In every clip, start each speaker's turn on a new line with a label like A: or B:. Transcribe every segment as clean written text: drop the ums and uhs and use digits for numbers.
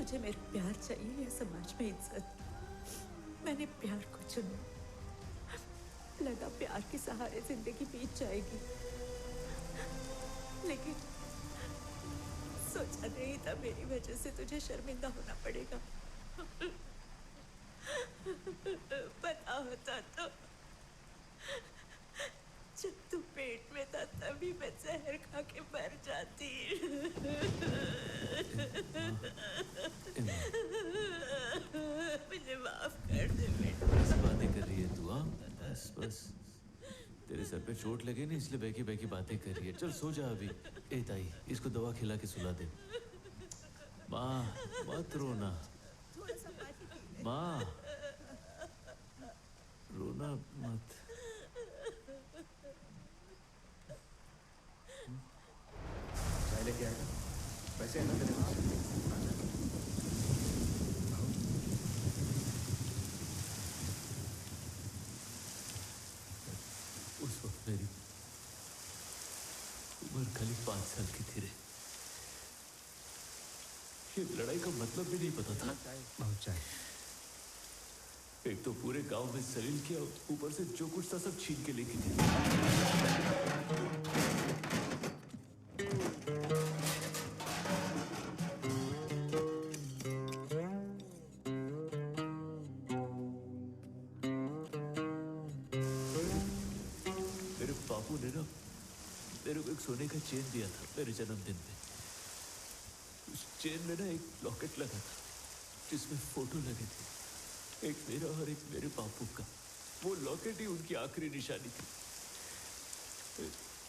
A: मुझे मेरा प्यार चाहिए या समाज में इज्जत? मैंने प्यार को चुना। लगा प्यार के सहारे जिंदगी बीत जाएगी, लेकिन सोचा नहीं था मेरी वजह से तुझे शर्मिंदा होना पड़ेगा। पता होता तो जब तू पेट में था तभी मैं जहर खा के मर जाती। मुझे माफ कर दे बेटा।
B: कैसी बातें कर रही है तू? हाँ बस बस, तेरे सर पे चोट लगे ना, इसलिए बहकी बहकी बातें कर रही है। चल सो जा अभी। ए ताई, इसको दवा खिला के सुला दे। माँ मत रोना, माँ रोना मत।
C: चाय लेके आएगा? पैसे है ना तेरे पास?
B: उस वक्त मेरी उम्र खाली 5 साल की थी रे। ये लड़ाई का मतलब भी नहीं पता था।
C: बहुत चाय।
B: एक तो पूरे गांव में सलील किया, ऊपर से जो कुछ था सब छीन के लेके थी। मेरे बापू ने ना मेरे को एक सोने का चेन दिया था मेरे जन्मदिन में। उस चेन में ना एक लॉकेट लगा था जिसमें फोटो लगे थे, एक मेरा और एक मेरे बापू का। वो लॉकेट ही उनकी आखिरी निशानी थी।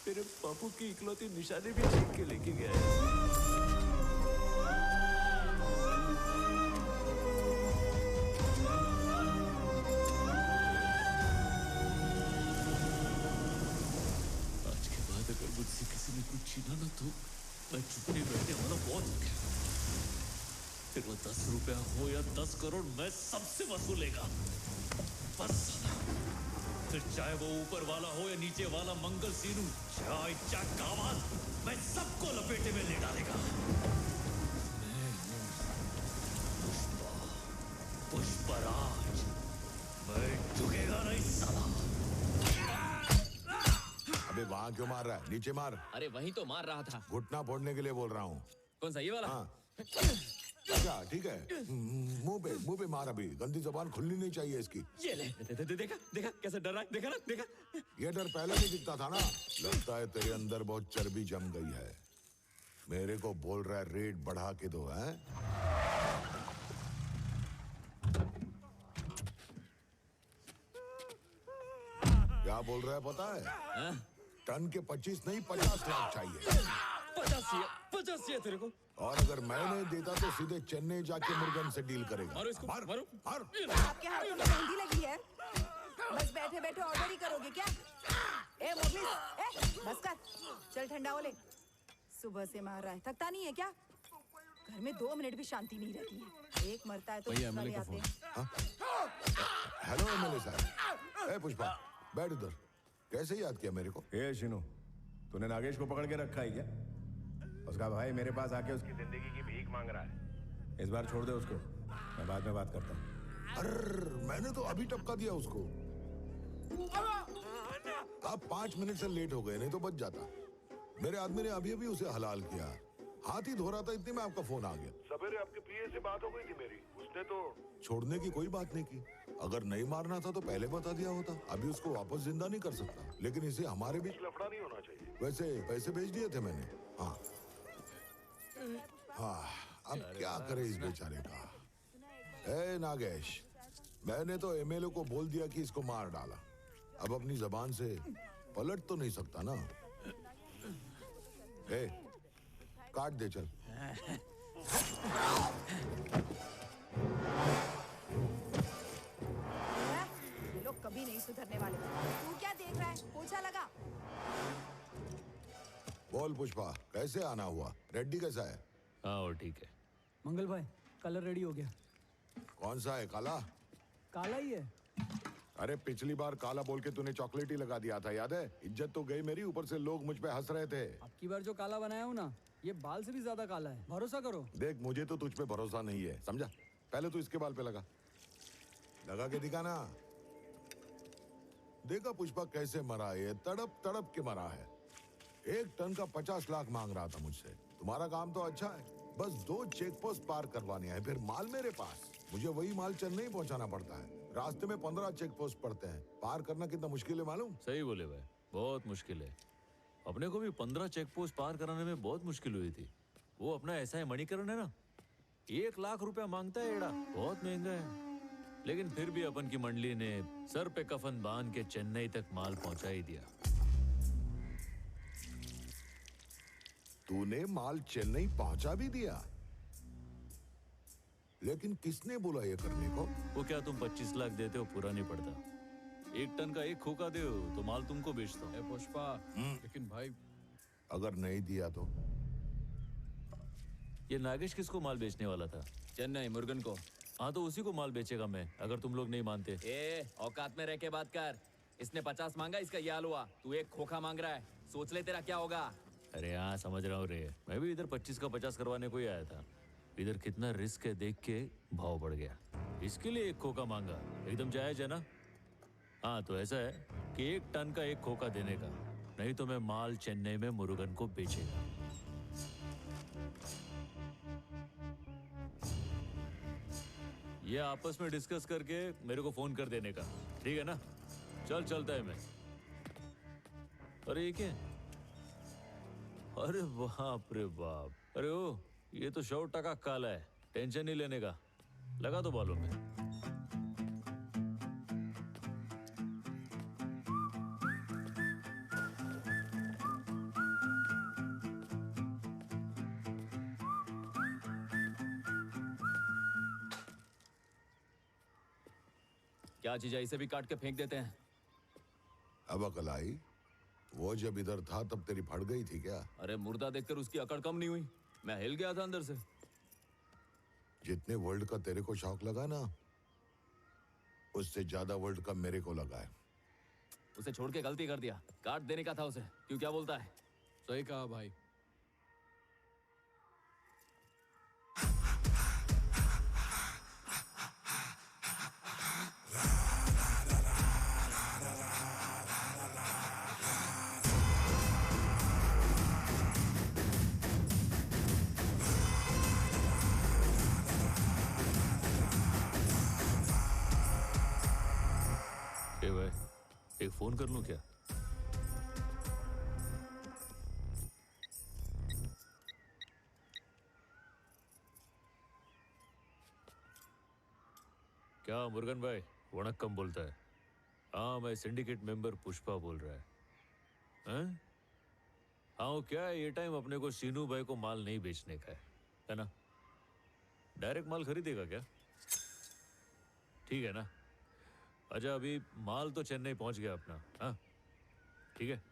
B: मेरे बापू की इकलौती निशानी भी छीन के लेके गया है। अगर मुझसे किसी ने कुछ छीना ना तो मैं चुप नहीं बैठने वाला। बहुत हो गया। फिर वो 10 रुपया हो या 10 करोड़, मैं सबसे वसूलेगा बस। फिर चाहे वो ऊपर वाला हो या नीचे वाला मंगल सीनू, चाहे कावाल, मैं सबको लपेटे में ले डालेगा। मैं हूं पुष्पराज, मैं झुकेगा नहीं साला।
D: अबे वहाँ क्यों मार रहा है? नीचे मार।
E: अरे वही तो मार रहा था।
D: घुटना फोड़ने के लिए बोल रहा हूँ।
E: कौन सा, ये वाला?
D: हाँ अच्छा ठीक है। मुंह पे मार। अभी गंदी जबान खुलनी नहीं चाहिए इसकी।
E: ये ले। देखा देखा कैसे डर रहा है? देखा ना, देखा।
D: ये डर पहले भी दिखता था ना। लगता है तेरे अंदर बहुत चर्बी जम गई है। मेरे को बोल रहा है रेट बढ़ा के दो है? क्या बोल रहा है पता है? टन के 25 नहीं 50 लाख चाहिए।
E: 50 तेरे को।
D: और अगर मैं नहीं देता तो सीधे चेन्नई जाके मुर्गन से डील करेगा।
E: मारो इसको,
D: मार
E: मारो।
D: मार।
F: आपके हाथों में मेहंदी लगी है? बस बैठे बैठे ऑर्डर ही करोगे क्या? ए मोगली, बस कर। चल ठंडा हो ले। सुबह से मार रहा है, थकता नहीं है क्या? घर में 2 मिनट भी शांति नहीं रहती है। एक मरता है तो दूसरा ले आते हैं।
D: हेलो एमएलए साहब। ए पुष्पा बैठ उधर। कैसे याद किया मेरे को?
C: ए शिनू, तूने नागेश को पकड़ के रखा है क्या? उसका भाई मेरे पास आके उसकी जिंदगी की भीख मांग रहा है। इस बार छोड़ दे उसको, मैं बाद में बात करता हूँ।
D: अरे मैंने तो अभी टपका दिया उसको। आप 5 मिनट से लेट हो गए, नहीं तो बच जाता। मेरे आदमी ने अभी अभी उसे हलाल किया। हाथ ही धो रहा था, इतने में आपका फोन आ गया।
G: सवेरे आपके पीए से बात हो गई थी मेरी, उसने तो
D: छोड़ने की कोई बात नहीं की। अगर नहीं मारना था तो पहले बता दिया होता। अभी उसको वापस जिंदा नहीं कर सकता, लेकिन इसे हमारे बीच
G: लफड़ा नहीं होना चाहिए।
D: वैसे पैसे भेज दिए थे मैंने। हाँ हाँ, अब क्या करे इस बेचारे का। ए नागेश, मैंने तो एमएलए को बोल दिया कि इसको मार डाला। अब अपनी जबान से पलट तो नहीं सकता ना। ए काट दे चल।
F: ये लोग कभी नहीं सुधरने वाले। तू क्या देख रहा है? पोछा लगा।
D: बोल पुष्पा, कैसे आना हुआ? रेड्डी कैसा है?
B: हाँ और ठीक है।
H: मंगल भाई, कलर रेडी हो गया।
D: कौन सा है? काला?
H: काला ही है।
D: अरे पिछली बार काला बोल के तूने चॉकलेट ही लगा दिया था, याद है? इज्जत तो गई मेरी, ऊपर से लोग मुझ पे हंस रहे थे।
H: अब की बार जो काला बनाया हूँ ना, ये बाल से भी ज्यादा काला है, भरोसा करो।
D: देख मुझे तो तुझ पे भरोसा नहीं है, समझा? पहले तू इसके बाल पे लगा के दिखा ना। देखा पुष्पा कैसे मरा है, तड़प तड़प के मरा है। 1 टन का 50 लाख मांग रहा था मुझसे। तुम्हारा काम तो अच्छा है, बस 2 चेक पोस्ट पार करवाने हैं, फिर माल मेरे पास। मुझे वही माल चेन्नई पहुंचाना पड़ता है। रास्ते में 15 चेक पोस्ट पड़ते हैं। पार करना कितना मुश्किल है मालूम?
B: सही बोले भाई, बहुत मुश्किल है। अपने को भी 15 चेक पोस्ट पार कराने में बहुत मुश्किल हुई थी। वो अपना ऐसा है मणिकरण है ना, 1 लाख रुपया मांगता है एड़ा, बहुत महंगा है। लेकिन फिर भी अपन की मंडली ने सर पे कफन बांध के चेन्नई तक माल पहुंचा ही दिया।
D: तूने माल चेन्नई पहुंचा भी दिया? लेकिन किसने बोला ये करने को?
B: वो क्या तुम 25 लाख देते हो पूरा नहीं पड़ता। 1 टन का 1 खोखा दे तो माल तुमको बेचता हूँ।
E: पुष्पा, लेकिन भाई
D: अगर नहीं दिया तो?
B: ये नागेश किसको माल बेचने वाला था?
E: चेन्नई मुर्गन को।
B: हाँ तो उसी को माल बेचेगा मैं, अगर तुम लोग नहीं मानते।
E: औकात में रह के बात कर। इसने 50 मांगा, इसका ये हाल हुआ। तू 1 खोखा मांग रहा है, सोच ले तेरा क्या होगा।
B: अरे हाँ समझ रहा हूँ रे, मैं भी इधर 25 का 50 करवाने को ही आया था। इधर कितना रिस्क है देख के भाव बढ़ गया, इसके लिए 1 खोखा मांगा। एकदम जायज है ना? हाँ तो ऐसा है कि 1 टन का 1 खोखा देने का, नहीं तो मैं माल चेन्नई में मुरुगन को बेचेगा। ये आपस में डिस्कस करके मेरे को फोन कर देने का, ठीक है ना? चलता है मैं। अरे ये क्या? अरे बाप रे बाप, अरे ओ ये तो 100% काला है। टेंशन नहीं लेने का, लगा तो बालों में।
E: क्या चीज है, इसे भी काट के फेंक देते हैं।
D: अब अकल आई? वो जब इधर था तब तेरी फट गई थी क्या?
E: अरे मुर्दा देखकर उसकी अकड़ कम नहीं हुई, मैं हिल गया था अंदर से।
D: जितने वर्ल्ड का तेरे को शौक लगा ना, उससे ज्यादा वर्ल्ड का मेरे को लगा है।
E: उसे छोड़ के गलती कर दिया, काट देने का था उसे। क्यों, क्या बोलता है?
I: सही कहा भाई।
B: एक फोन कर लूं क्या? क्या मुर्गन भाई वणक्कम बोलता है? हाँ मैं सिंडिकेट मेंबर पुष्पा बोल रहा है। हैं? हाँ क्या है, ये टाइम अपने को सीनू भाई को माल नहीं बेचने का है ना? डायरेक्ट माल खरीदेगा क्या? ठीक है ना? अच्छा अभी माल तो चेन्नई पहुंच गया अपना। हाँ ठीक है,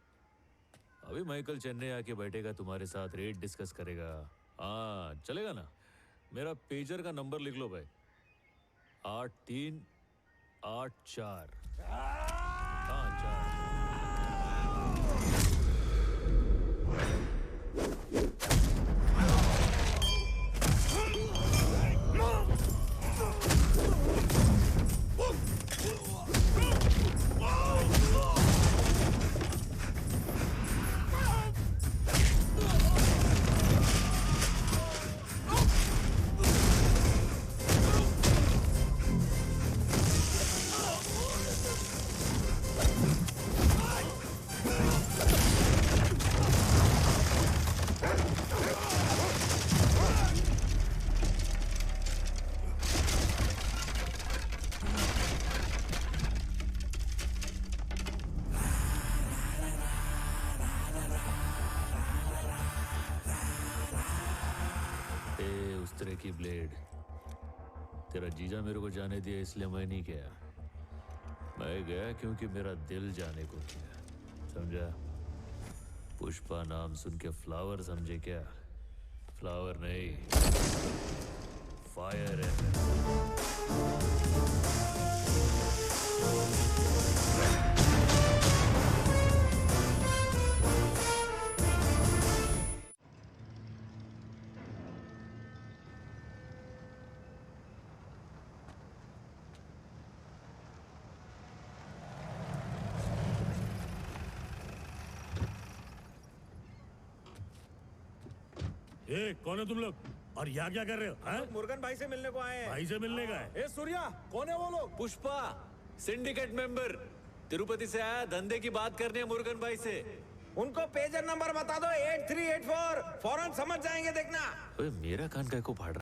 B: अभी माइकल चेन्नई आके बैठेगा, तुम्हारे साथ रेट डिस्कस करेगा। हाँ चलेगा ना? मेरा पेजर का नंबर लिख लो भाई, 8384। हाँ 4। की ब्लेड, तेरा जीजा मेरे को जाने दिया इसलिए मैं नहीं गया। मैं गया क्योंकि मेरा दिल जाने को किया, समझा? पुष्पा नाम सुन के फ्लावर समझे क्या? फ्लावर नहीं, फायर है।
I: ए, कौन है तुम लोग और यहाँ क्या कर रहे हो? हैं?
J: मुर्गन भाई से मिलने को आए हैं।
I: भाई से मिलने का है?
J: ए सूर्या, कौन है वो लोग?
B: पुष्पा, सिंडिकेट मेंबर, तिरुपति से आया, धंधे की बात करनी है मुर्गन भाई से।
J: उनको पेजर नंबर बता दो 8384, फौरन समझ जाएंगे, देखना।
B: मेरा कान काय को फाड़